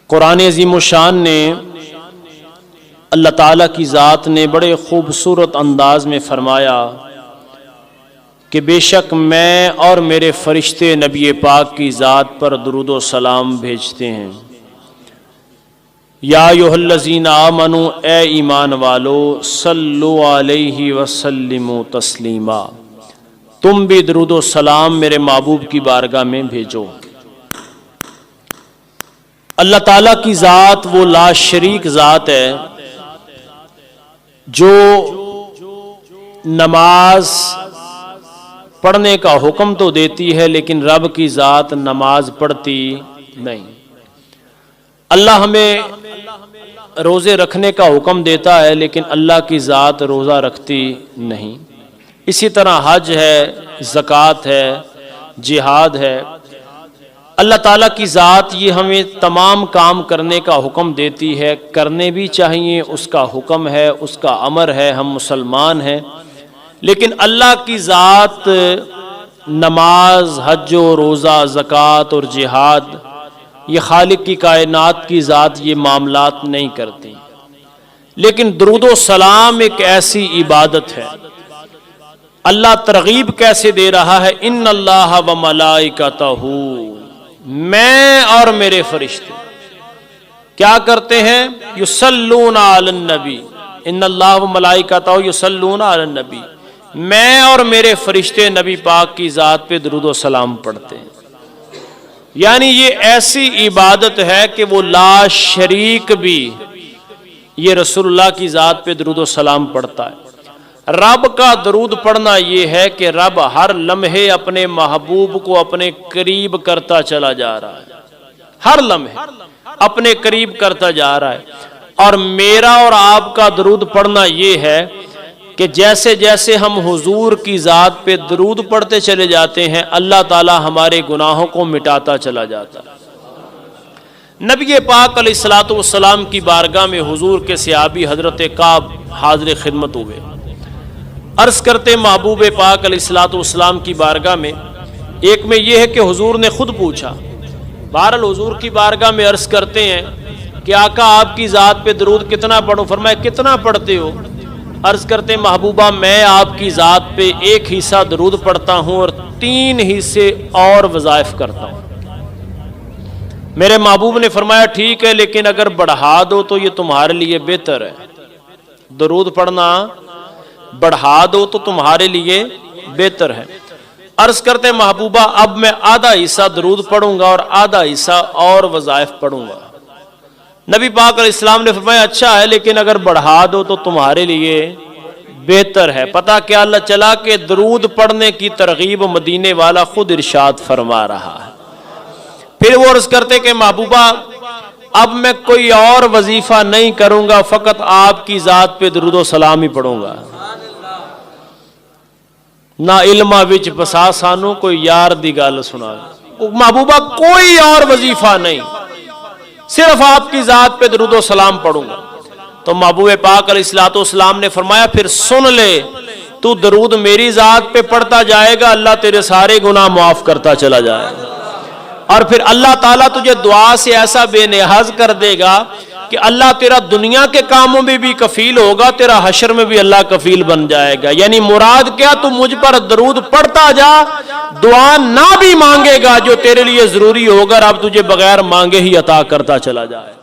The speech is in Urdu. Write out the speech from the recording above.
قرآن عظیم الشان نے اللہ تعالیٰ کی ذات نے بڑے خوبصورت انداز میں فرمایا کہ بے شک میں اور میرے فرشتے نبی پاک کی ذات پر درود و سلام بھیجتے ہیں۔ یا ایھا الذین آمنوا، اے ایمان والو، صلو علیہ وسلموا تسلیما، تم بھی درود و سلام میرے محبوب کی بارگاہ میں بھیجو۔ اللہ تعالیٰ کی ذات وہ لا شریک ذات ہے جو نماز پڑھنے کا حکم تو دیتی ہے لیکن رب کی ذات نماز پڑھتی نہیں۔ اللہ ہمیں روزے رکھنے کا حکم دیتا ہے لیکن اللہ کی ذات روزہ رکھتی نہیں۔ اسی طرح حج ہے، زکوٰۃ ہے، جہاد ہے۔ اللہ تعالیٰ کی ذات یہ ہمیں تمام کام کرنے کا حکم دیتی ہے، کرنے بھی چاہیے، اس کا حکم ہے، اس کا امر ہے، ہم مسلمان ہیں۔ لیکن اللہ کی ذات نماز، حج و روزہ، زکوٰۃ اور جہاد، یہ خالق کی کائنات کی ذات یہ معاملات نہیں کرتی۔ لیکن درود و سلام ایک ایسی عبادت ہے۔ اللہ ترغیب کیسے دے رہا ہے؟ ان اللہ و ملائکتہ، میں اور میرے فرشتے کیا کرتے ہیں؟ یصلون علی النبی، ان اللہ و ملائکتہ یصلون علی النبی، میں اور میرے فرشتے نبی پاک کی ذات پہ درود و سلام پڑھتے ہیں۔ یعنی یہ ایسی عبادت ہے کہ وہ لا شریک بھی یہ رسول اللہ کی ذات پہ درود و سلام پڑھتا ہے۔ رب کا درود پڑھنا یہ ہے کہ رب ہر لمحے اپنے محبوب کو اپنے قریب کرتا چلا جا رہا ہے، ہر لمحے اپنے قریب کرتا جا رہا ہے۔ اور میرا اور آپ کا درود پڑھنا یہ ہے کہ جیسے جیسے ہم حضور کی ذات پہ درود پڑھتے چلے جاتے ہیں اللہ تعالی ہمارے گناہوں کو مٹاتا چلا جاتا ہے۔ نبی پاک علیہ الصلوۃ والسلام کی بارگاہ میں حضور کے صحابی حضرت کعب حاضر خدمت ہوئے، عرض کرتے محبوب پاک علیہ الصلوۃ والسلام کی بارگاہ میں، ایک میں یہ ہے کہ حضور نے خود پوچھا، بہرحال حضور کی بارگاہ میں عرض کرتے ہیں کہ آقا آپ کی ذات پہ درود کتنا پڑھوں؟ فرمایا کتنا پڑھتے ہو؟ عرض کرتے محبوبہ میں آپ کی ذات پہ ایک حصہ درود پڑھتا ہوں اور 3 حصے اور وظائف کرتا ہوں۔ میرے محبوب نے فرمایا ٹھیک ہے لیکن اگر بڑھا دو تو یہ تمہارے لیے بہتر ہے، درود پڑھنا بڑھا دو تو تمہارے لیے بہتر ہے۔ عرض کرتے محبوبہ اب میں آدھا حصہ درود پڑھوں گا اور آدھا حصہ اور وظائف پڑھوں گا۔ نبی پاک علیہ السلام نے فرمایا اچھا ہے لیکن اگر بڑھا دو تو تمہارے لیے بہتر ہے۔ پتہ کیا اللہ چلا کہ درود پڑھنے کی ترغیب مدینے والا خود ارشاد فرما رہا ہے۔ پھر وہ عرض کرتے کہ محبوبہ اب میں کوئی اور وظیفہ نہیں کروں گا، فقط آپ کی ذات پہ درود و سلام ہی پڑھوں گا۔ نہ علمہ وچ بسا سانو کوئی یار دی گل سنا، محبوبہ کوئی اور وظیفہ نہیں، صرف آپ کی ذات پہ درود و سلام پڑھوں گا۔ تو محبوب پاک علیہ الصلوۃ والسلام نے فرمایا پھر سن لے، تو درود میری ذات پہ پڑھتا جائے گا اللہ تیرے سارے گناہ معاف کرتا چلا جائے گا، اور پھر اللہ تعالیٰ تجھے دعا سے ایسا بے نیاز کر دے گا کہ اللہ تیرا دنیا کے کاموں میں بھی کفیل ہوگا، تیرا حشر میں بھی اللہ کفیل بن جائے گا۔ یعنی مراد کیا؟ تو مجھ پر درود پڑھتا جا، دعا نہ بھی مانگے گا جو تیرے لیے ضروری ہوگا رب تجھے بغیر مانگے ہی عطا کرتا چلا جائے۔